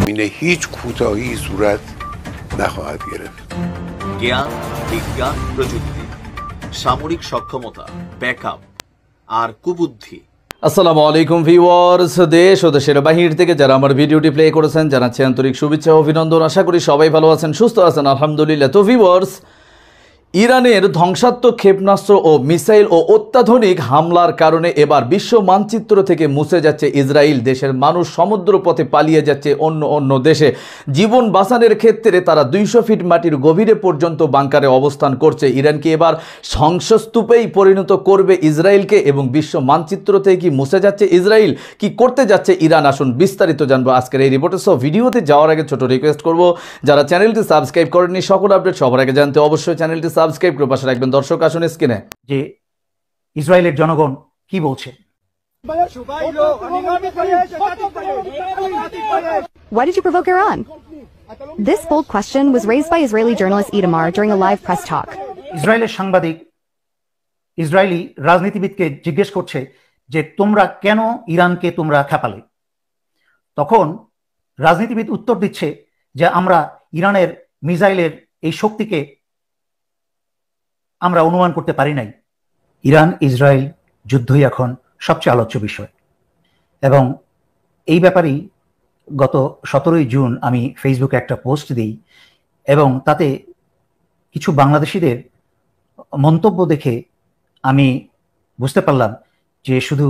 اینه هیچ کوتاهی صورت نخواهد گرفت জ্ঞান বিজ্ঞান প্রযুক্তি সামরিক সক্ষমতা ব্যাকআপ আর কুবুদ্ধি আসসালামু আলাইকুম ভিউয়ার্স, দেশ ও দেশের বাহির থেকে যারা আমার ভিডিওটি প্লে করেছেন জানাচ্ছি আন্তরিক শুভেচ্ছা ও অভিনন্দন। আশা করি সবাই ভালো আছেন, সুস্থ আছেন, আলহামদুলিল্লাহ। তো ভিউয়ার্স, ইরানের ধ্বংসাত্মক ক্ষেপণাস্ত্র ও মিসাইল ও অত্যাধুনিক হামলার কারণে এবার বিশ্ব মানচিত্র থেকে মুছে যাচ্ছে ইসরায়েল। দেশের মানুষ সমুদ্রপথে পালিয়ে যাচ্ছে অন্য দেশে। জীবন বাঁচানোর ক্ষেত্রে তারা 200 ফিট মাটির গভীরে পর্যন্ত বাংকারে অবস্থান করছে। ইরানকে এবার ধ্বংসস্তূপেই পরিণত করবে ইসরায়েলকে এবং বিশ্ব মানচিত্র থেকে কি মুছে যাচ্ছে ইসরায়েল, কি করতে যাচ্ছে ইরান, আসুন বিস্তারিত জানবো আজকের এই রিপোর্টে। সো ভিডিওতে যাওয়ার আগে ছোট রিকোয়েস্ট করব, যারা চ্যানেলটি সাবস্ক্রাইব করেননি সকল আপডেট সবার আগে জানতে অবশ্যই চ্যানেলটি সাবস্ক্রাইব করে পাশে রাখবেন। দর্শক আসুন স্ক্রিনে যে ইসরায়েলের জনগণ কি বলছে। Why did you provoke Iran? This bold question was raised by Israeli journalist Itamar during a live press talk. ইসরায়েলের সাংবাদিক ইসরায়েলি রাজনীতিবিদকে জিজ্ঞেস করছে যে তোমরা কেন ইরানকে তোমরা খেপালে। তখন রাজনীতিবিদ উত্তর দিচ্ছে যে আমরা ইরানের মিসাইলের এই শক্তিকে আমরা অনুমান করতে পারি নাই। ইরান ইসরায়েল যুদ্ধই এখন সবচেয়ে আলোচ্য বিষয় এবং এই ব্যাপারেই গত 17 জুন আমি ফেসবুকে একটা পোস্ট দিই এবং তাতে কিছু বাংলাদেশিদের মন্তব্য দেখে আমি বুঝতে পারলাম যে শুধু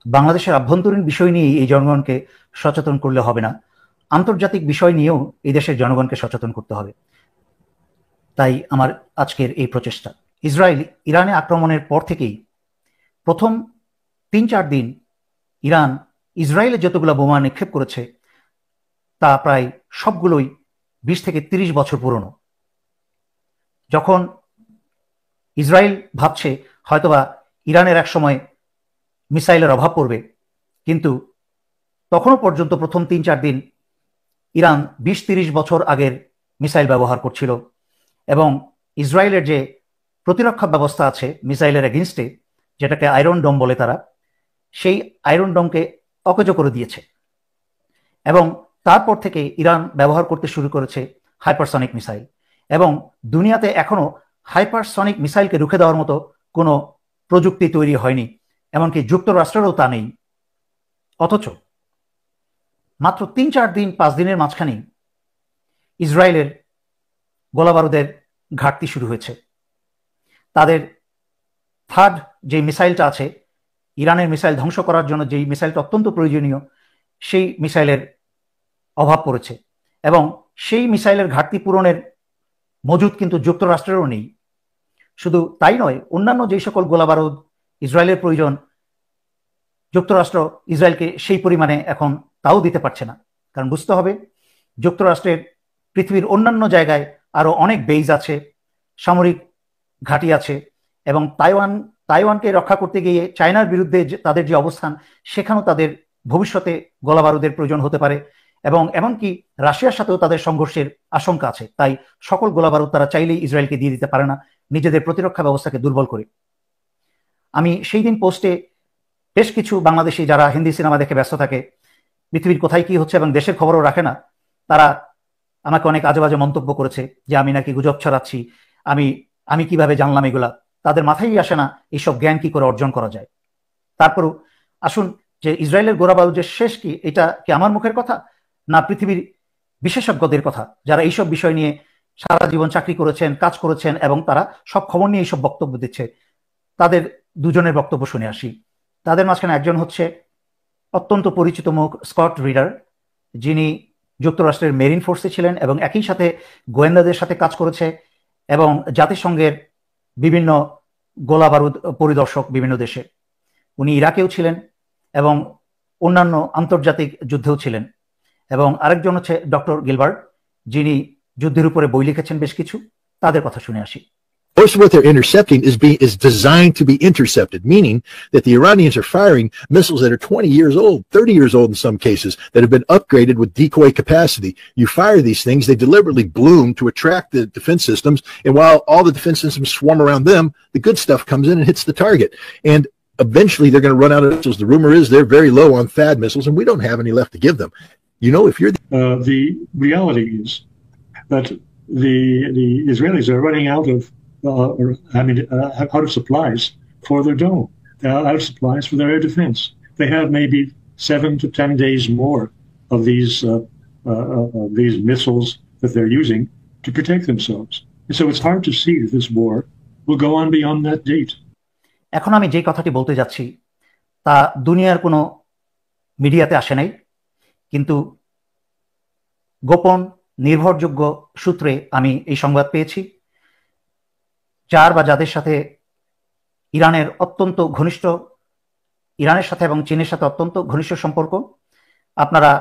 বাংলাদেশের আভ্যন্তরীণ বিষয় নিয়েই এই জনগণকে সচেতন করলে হবে না, আন্তর্জাতিক বিষয় নিয়েও এই দেশের জনগণকে সচেতন করতে হবে। তাই আমার আজকের এই প্রচেষ্টা। ইসরায়েল ইরানে আক্রমণের পর থেকেই প্রথম 3-4 দিন ইরান ইসরায়েলে যতগুলো বোমা নিক্ষেপ করেছে তা প্রায় সবগুলোই 20 থেকে 30 বছর পুরনো। যখন ইসরায়েল ভাবছে হয়তোবা ইরানের এক সময় মিসাইলের অভাব পড়বে, কিন্তু তখনও পর্যন্ত প্রথম 3-4 দিন ইরান 20-30 বছর আগের মিসাইল ব্যবহার করছিল এবং ইসরায়েলের যে প্রতিরক্ষা ব্যবস্থা আছে মিসাইলের এগেনস্টে, যেটাকে আয়রন ডোম বলে তারা, সেই আয়রন ডোমকে অকেজো করে দিয়েছে এবং তারপর থেকে ইরান ব্যবহার করতে শুরু করেছে হাইপারসনিক মিসাইল এবং দুনিয়াতে এখনো হাইপারসনিক মিসাইলকে রুখে দেওয়ার মতো কোনো প্রযুক্তি তৈরি হয়নি, এমনকি যুক্তরাষ্ট্রেরও তা নেই। অথচ মাত্র 3-4 দিন 5 দিনের মাঝখানেই ইসরায়েলের গোলাবারুদের ঘাটতি শুরু হয়েছে। তাদের থার্ড যে মিসাইলটা আছে, ইরানের মিসাইল ধ্বংস করার জন্য যেই মিসাইলটা অত্যন্ত প্রয়োজনীয়, সেই মিসাইলের অভাব পড়েছে এবং সেই মিসাইলের ঘাটতি পূরণের মজুদ কিন্তু যুক্তরাষ্ট্রেরও নেই। শুধু তাই নয়, অন্যান্য যেই সকল গোলাবারুদ ইসরায়েলের প্রয়োজন, যুক্তরাষ্ট্র ইসরায়েলকে সেই পরিমাণে এখন তাও দিতে পারছে না। কারণ বুঝতে হবে, যুক্তরাষ্ট্রের পৃথিবীর অন্যান্য জায়গায় আরও অনেক বেইজ আছে, সামরিক ঘাঁটি আছে এবং তাইওয়ানকে রক্ষা করতে গিয়ে চায়নার বিরুদ্ধে তাদের যে অবস্থান, সেখানেও তাদের ভবিষ্যতে গোলাবারুদের প্রয়োজন হতে পারে এবং এমনকি রাশিয়ার সাথেও তাদের সংঘর্ষের আশঙ্কা আছে। তাই সকল গোলাবারুদ তারা চাইলেই ইসরায়েলকে দিয়ে দিতে পারে না, নিজেদের প্রতিরক্ষা ব্যবস্থাকে দুর্বল করে। আমি সেই দিন পোস্টে বেশ কিছু বাংলাদেশি যারা হিন্দি সিনেমা দেখে ব্যস্ত থাকে, পৃথিবীর কোথায় কি হচ্ছে এবং দেশের খবরও রাখে না, তারা আমাকে অনেক আজে বাজে মন্তব্য করেছে যে আমি নাকি গুজব ছড়াচ্ছি, আমি কিভাবে জানলাম এগুলা। তাদের মাথায় আসে না এইসব জ্ঞান কি করে অর্জন করা যায়। তারপরও আসুন, যে ইসরায়েলের গোলাবারুদের শেষ কি, এটা কি আমার মুখের কথা না পৃথিবীর বিশেষজ্ঞদের কথা, যারা এইসব বিষয় নিয়ে সারা জীবন চাকরি করেছেন, কাজ করেছেন এবং তারা সব খবর নিয়ে এইসব বক্তব্য দিচ্ছে। তাদের দুজনের বক্তব্য শুনে আসি। তাদের মাঝখানে একজন হচ্ছে অত্যন্ত পরিচিত মুখ স্কট রিডার, যিনি যুক্তরাষ্ট্রের মেরিন ফোর্সে ছিলেন এবং একই সাথে গোয়েন্দাদের সাথে কাজ করেছে এবং জাতিসংঘের বিভিন্ন গোলাবারুদ পরিদর্শক বিভিন্ন দেশে। উনি ইরাকেও ছিলেন এবং অন্যান্য আন্তর্জাতিক যুদ্ধেও ছিলেন। এবং আরেকজন হচ্ছে ডক্টর গিলবার্ট, যিনি যুদ্ধের উপরে বই লিখেছেন বেশ কিছু। তাদের কথা শুনে আসি। Most of what they're intercepting is designed to be intercepted, meaning that the Iranians are firing missiles that are 20 years old, 30 years old in some cases, that have been upgraded with decoy capacity. You fire these things, they deliberately bloom to attract the defense systems, and while all the defense systems swarm around them, the good stuff comes in and hits the target. And eventually they're going to run out of missiles. The rumor is they're very low on THAAD missiles, and we don't have any left to give them. You know, if you're The reality is that the Israelis are running out of out of supplies for their dome. They're out of supplies for their air defense. They have maybe 7 to 10 days more of these missiles that they're using to protect themselves. And so it's hard to see that this war will go on beyond that date. এখন আমি যে কথাটি বলতে যাচ্ছি তা দুনিয়ার কোনো মিডিয়াতে আসে নাই, কিন্তু গোপন নির্ভরযোগ্য সূত্রে আমি এই সংবাদ পেয়েছি, যার বা যাদের সাথে ইরানের অত্যন্ত ঘনিষ্ঠ, ইরানের সাথে এবং চীনের সাথে অত্যন্ত ঘনিষ্ঠ সম্পর্ক। আপনারা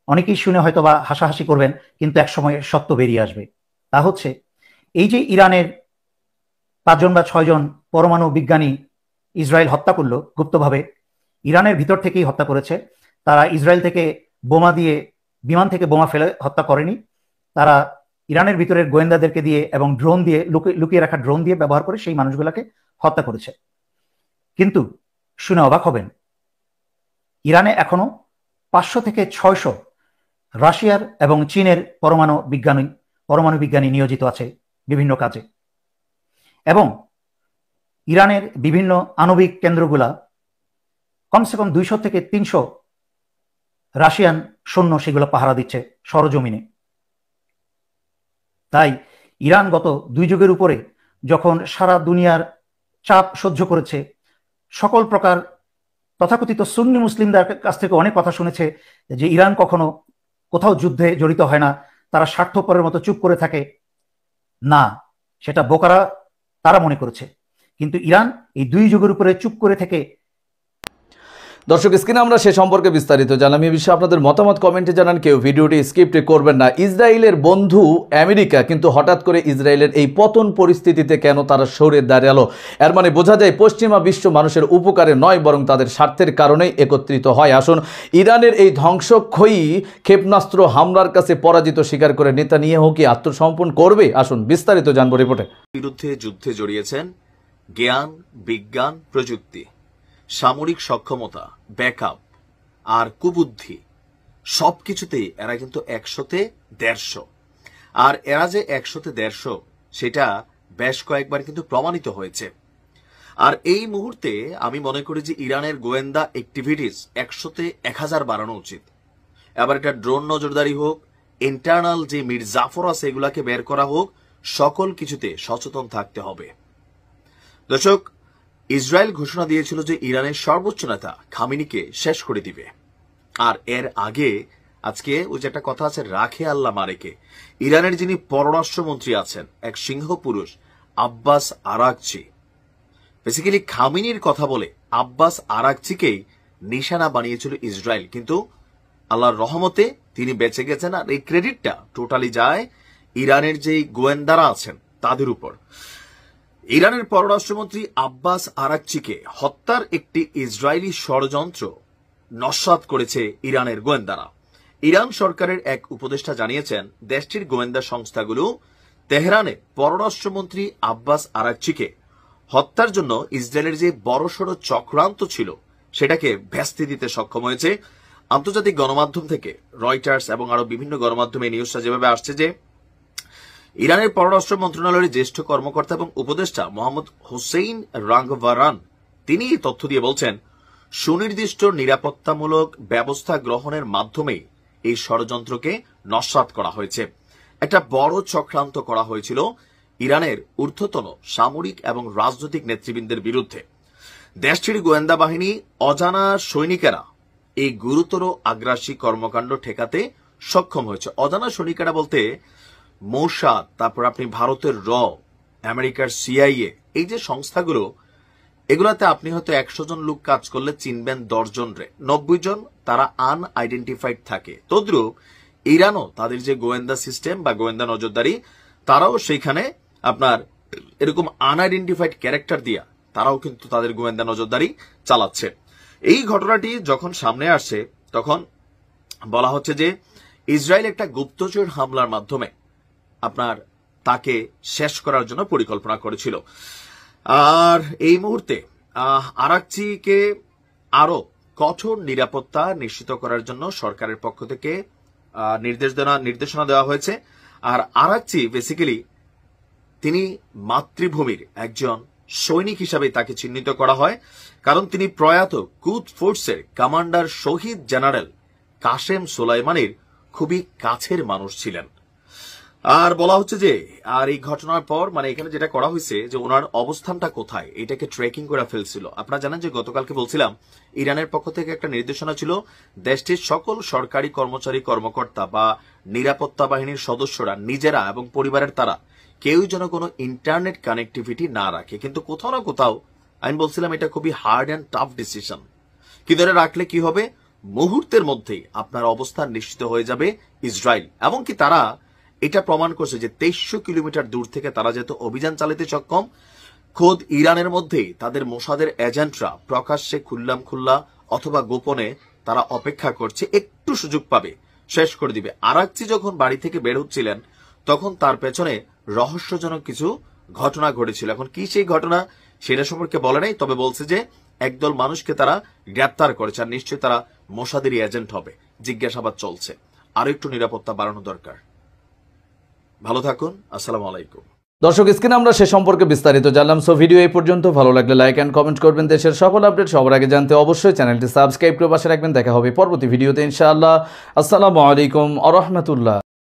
অনেকেই শুনে হয়তো বা হাসাহাসি করবেন, কিন্তু একসময় সত্য বেরিয়ে আসবে। তা হচ্ছে এই যে ইরানের 5 জন বা 6 জন পরমাণু বিজ্ঞানী ইসরায়েল হত্যা করলো গুপ্তভাবে, ইরানের ভিতর থেকেই হত্যা করেছে। তারা ইসরায়েল থেকে বোমা দিয়ে, বিমান থেকে বোমা ফেলে হত্যা করেনি, তারা ইরানের ভিতরের গোয়েন্দাদেরকে দিয়ে এবং ড্রোন দিয়ে, লুকিয়ে রাখা ড্রোন দিয়ে ব্যবহার করে সেই মানুষগুলোকে হত্যা করেছে। কিন্তু শুনে অবাক হবেন, ইরানে এখনো 500 থেকে 600 রাশিয়ার এবং চীনের পরমাণু বিজ্ঞানী নিয়োজিত আছে বিভিন্ন কাজে, এবং ইরানের বিভিন্ন আণবিক কেন্দ্রগুলা কমসে কম 200 থেকে 300 রাশিয়ান সৈন্য সেগুলো পাহারা দিচ্ছে সরজমিনে। তাই ইরান গত 2 যুগের উপরে যখন সারা দুনিয়ার চাপ সহ্য করেছে, সকল প্রকার তথাকথিত সুন্নি মুসলিমদের কাছ থেকে অনেক কথা শুনেছে যে ইরান কখনো কোথাও যুদ্ধে জড়িত হয় না, তারা স্বার্থপরের মতো চুপ করে থাকে, না, সেটা বোকারা তারা মনে করেছে। কিন্তু ইরান এই 2 যুগের উপরে চুপ করে থেকে। দর্শক, স্ক্রিনে আমরা সে সম্পর্কে বিস্তারিত জানাম। এই বিষয়ে আপনাদের মতামত কমেন্টে জানান, কেউ ভিডিওটি স্কিপ করবেন না। ইসরায়েলের বন্ধু আমেরিকা কিন্তু হঠাৎ করে ইসরায়েলের এই পতন পরিস্থিতিতে কেন তারা সরে দাঁড়ালো, এর মানে বোঝা যায় পশ্চিমা বিশ্ব মানুষের উপকারে নয়, বরং তাদের স্বার্থের কারণেই একত্রিত হয়। আসুন, ইরানের এই ধ্বংসক্ষয়ী ক্ষেপণাস্ত্র হামলার কাছে পরাজিত স্বীকার করে নেতানিয়াহু কি আত্মসমর্পণ করবে? আসুন বিস্তারিত জানবো রিপোর্টে। বিরুদ্ধে যুদ্ধে জড়িয়েছেন জ্ঞান, বিজ্ঞান, প্রযুক্তি, সামরিক সক্ষমতা, ব্যাকআপ আর কুবুদ্ধি, সবকিছুতেই এরা কিন্তু 100তে 150। আর এরা যে 100তে 150 সেটা বেশ কয়েকবার কিন্তু প্রমাণিত হয়েছে। আর এই মুহূর্তে আমি মনে করি যে ইরানের গোয়েন্দা অ্যাক্টিভিটিস 100তে 1000 বাড়ানো উচিত। এবার এটা ড্রোন নজরদারি হোক, ইন্টারনাল যে মির্জাফর আছে এগুলাকে বের করা হোক, সকল কিছুতে সচেতন থাকতে হবে। দর্শক, ইসরায়েল ঘোষণা দিয়েছিল যে ইরানের সর্বোচ্চ নেতা খামেনিকে শেষ করে দিবে। আর এর আগে আজকে ওই যে একটা কথা আছে, রাখে আল্লাহ মারেকে, ইরানের যিনি পররাষ্ট্রমন্ত্রী আছেন, এক সিংহ পুরুষ আব্বাস আরাকচি, বেসিক্যালি খামেনির কথা বলে আব্বাস আরাকচিকেই নিশানা বানিয়েছিল ইসরায়েল। কিন্তু আল্লাহর রহমতে তিনি বেঁচে গেছেন, আর এই ক্রেডিটটা টোটালি যায় ইরানের যেই গোয়েন্দারা আছেন তাদের উপর। ইরানের পররাষ্ট্রমন্ত্রী আব্বাস আরাকচিকে হত্যার একটি ইসরায়েলি ষড়যন্ত্র নস্যাৎ করেছে ইরানের গোয়েন্দারা। ইরান সরকারের এক উপদেষ্টা জানিয়েছেন, দেশটির গোয়েন্দা সংস্থাগুলো তেহরানে পররাষ্ট্রমন্ত্রী আব্বাস আরাকচিকে হত্যার জন্য ইসরায়েলের যে বড়সড় চক্রান্ত ছিল সেটাকে ভেস্তে দিতে সক্ষম হয়েছে। আন্তর্জাতিক গণমাধ্যম থেকে রয়টার্স এবং আরো বিভিন্ন গণমাধ্যমে নিউজটা যেভাবে আসছে যে ইরানের পররাষ্ট্র মন্ত্রণালয়ের জ্যেষ্ঠ কর্মকর্তা এবং উপদেষ্টা মোহাম্মদ হোসেইন রাঙ্গভারান তিনি এই তথ্য দিয়ে বলছেন, সুনির্দিষ্ট নিরাপত্তামূলক ব্যবস্থা গ্রহণের মাধ্যমেই এই ষড়যন্ত্রকে নস্যাৎ করা হয়েছে। একটা বড় চক্রান্ত করা হয়েছিল ইরানের ঊর্ধ্বতন সামরিক এবং রাজনৈতিক নেতৃবৃন্দের বিরুদ্ধে। দেশটির গোয়েন্দা বাহিনী অজানা সৈনিকেরা এই গুরুতর আগ্রাসী কর্মকাণ্ড ঠেকাতে সক্ষম হয়েছে। অজানা সৈনিকেরা বলতে মোসাদ, তারপর আপনি ভারতের র, আমেরিকার সিআইএ, এই যে সংস্থাগুলো, এগুলাতে আপনি হয়তো 100 জন লোক কাজ করলে চিনবেন 10 জন রে, 90 জন তারা আনআইডেন্টিফাইড থাকে। তদ্রুপ ইরানও তাদের যে গোয়েন্দা সিস্টেম বা গোয়েন্দা নজরদারি, তারাও সেইখানে আপনার এরকম আনআইডেন্টিফাইড ক্যারেক্টার দিয়া তারাও কিন্তু তাদের গোয়েন্দা নজরদারি চালাচ্ছে। এই ঘটনাটি যখন সামনে আসছে তখন বলা হচ্ছে যে ইসরায়েল একটা গুপ্তচর হামলার মাধ্যমে আপনার তাকে শেষ করার জন্য পরিকল্পনা করেছিল। আর এই মুহূর্তে আরাকচিকে আরো কঠোর নিরাপত্তা নিশ্চিত করার জন্য সরকারের পক্ষ থেকে নির্দেশনা দেওয়া হয়েছে। আর আরাকচি বেসিক্যালি তিনি মাতৃভূমির একজন সৈনিক হিসাবে তাকে চিহ্নিত করা হয়, কারণ তিনি প্রয়াত কুদস ফোর্সের কমান্ডার শহীদ জেনারেল কাসেম সোলাইমানির খুবই কাছের মানুষ ছিলেন। আর বলা হচ্ছে যে আর এই ঘটনার পর মানে এখানে যেটা করা হয়েছে যে ওনার অবস্থানটা কোথায় এটাকে ট্র্যাকিং করে ফেলছিল। আপনারা জানেন যে গতকালকে বলছিলাম ইরানের পক্ষ থেকে একটা নির্দেশনা ছিল দেশটির সকল সরকারি কর্মচারী কর্মকর্তা বা নিরাপত্তা বাহিনীর সদস্যরা নিজেরা এবং পরিবারের তারা কেউ যেন কোনো ইন্টারনেট কানেক্টিভিটি না রাখে। কিন্তু কোথাও না কোথাও আমি বলছিলাম এটা খুবই হার্ড অ্যান্ড টাফ ডিসিশন। কি ধরে রাখলে কি হবে, মুহূর্তের মধ্যেই আপনার অবস্থান নিশ্চিত হয়ে যাবে ইসরায়েল। এমনকি তারা এটা প্রমাণ করছে যে 2300 কিলোমিটার দূর থেকে তারা যেহেতু অভিযান চালাতে সক্ষম, খোদ ইরানের মধ্যেই তাদের মোসাদের এজেন্টরা প্রকাশ্যে খুল্লা অথবা গোপনে তারা অপেক্ষা করছে, একটু সুযোগ পাবে শেষ করে দিবে। আরাকচি যখন বাড়ি থেকে বের হচ্ছিলেন তখন তার পেছনে রহস্যজনক কিছু ঘটনা ঘটেছিল। এখন কি সেই ঘটনা সেটা সম্পর্কে বলে নাই, তবে বলছে যে একদল মানুষকে তারা গ্রেপ্তার করেছে আর নিশ্চয়ই তারা মোসাদেরই এজেন্ট হবে। জিজ্ঞাসাবাদ চলছে, আরো একটু নিরাপত্তা বাড়ানো দরকার। ভালো থাকুন, আসসালামু আলাইকুম। দর্শক, স্ক্রিনে আমরা সে সম্পর্কে বিস্তারিত জানলাম। সো ভিডিও এই পর্যন্ত। ভালো লাগলে লাইক অ্যান্ড কমেন্ট করবেন। দেশের সকল আপডেট সবার আগে জানতে অবশ্যই চ্যানেলটি সাবস্ক্রাইব করে পাশে রাখবেন। দেখা হবে পরবর্তী ভিডিওতে ইনশাআল্লাহ। আসসালামু আলাইকুম ওয়া রাহমাতুল্লাহ।